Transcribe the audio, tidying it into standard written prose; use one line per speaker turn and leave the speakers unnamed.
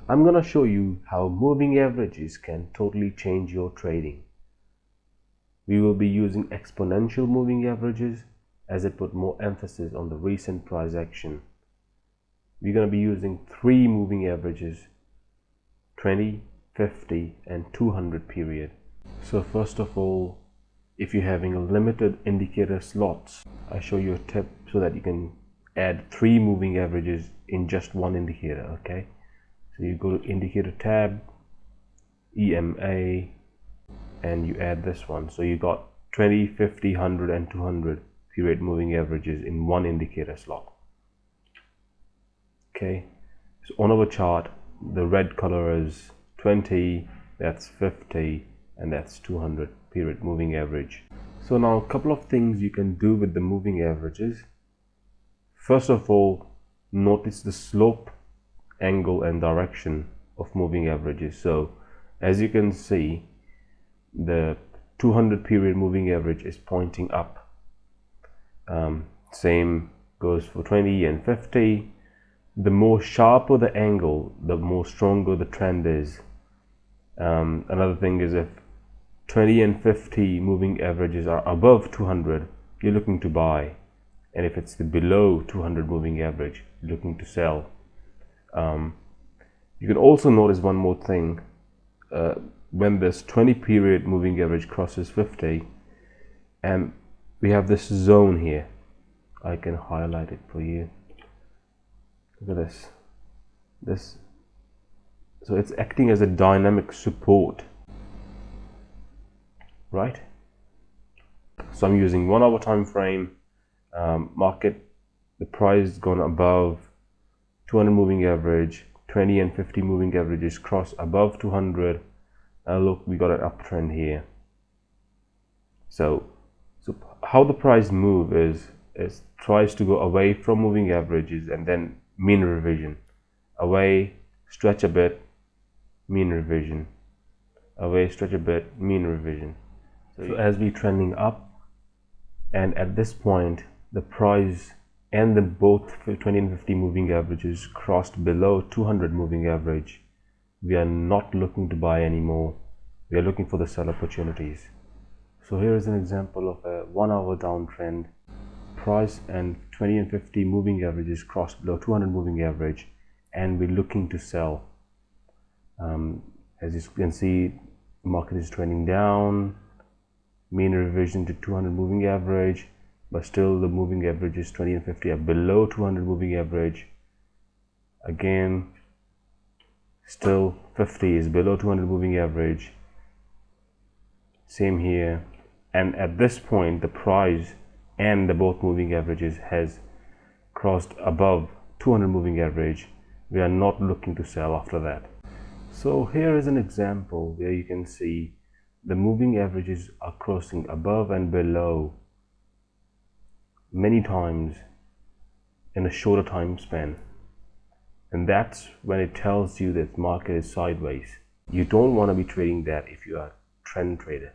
I'm going to show you how moving averages can totally change your trading. We will be using exponential moving averages as it put more emphasis on the recent price action. We're going to be using 3 moving averages: 20, 50 and 200 period. So first of all, if you're having a limited indicator slots, I show you a tip so that you can add 3 moving averages in just one indicator. Okay, so you go to indicator tab, EMA, and you add this one. So you got 20, 50, 100 and 200 period moving averages in one indicator slot. Okay, so on our chart, the red color is 20, that's 50 and that's 200 period moving average. So now a couple of things you can do with the moving averages. First of all, notice the slope, angle and direction of moving averages. So as you can see, the 200 period moving average is pointing up. Same goes for 20 and 50. The more sharper the angle, the more stronger the trend is. Another thing is, if 20 and 50 moving averages are above 200, you're looking to buy, and if it's the below 200 moving average, you're looking to sell. You can also notice one more thing. When this 20 period moving average crosses 50, and we have this zone here, I can highlight it for you. Look at this. So it's acting as a dynamic support, right? So I'm using 1 hour time frame. Market, the price gone above 200 moving average, 20 and 50 moving averages cross above 200. Look, we got an uptrend here. So how the price move is tries to go away from moving averages and then mean revision, away, stretch a bit, mean revision, away, stretch a bit, mean revision. So as we trending up, and at this point the price and the both 20 and 50 moving averages crossed below 200 moving average, we are not looking to buy anymore. We are looking for the sell opportunities. So here is an example of a 1 hour downtrend. Price and 20 and 50 moving averages crossed below 200 moving average, and we're looking to sell. As you can see, the market is trending down, mean revision to 200 moving average, but still the moving averages 20 and 50 are below 200 moving average. Again, still 50 is below 200 moving average. Same here, and at this point the price and the both moving averages has crossed above 200 moving average. We are not looking to sell after that. So here is an example where you can see the moving averages are crossing above and below many times in a shorter time span, and that's when it tells you that market is sideways. You don't want to be trading that if you are a trend trader.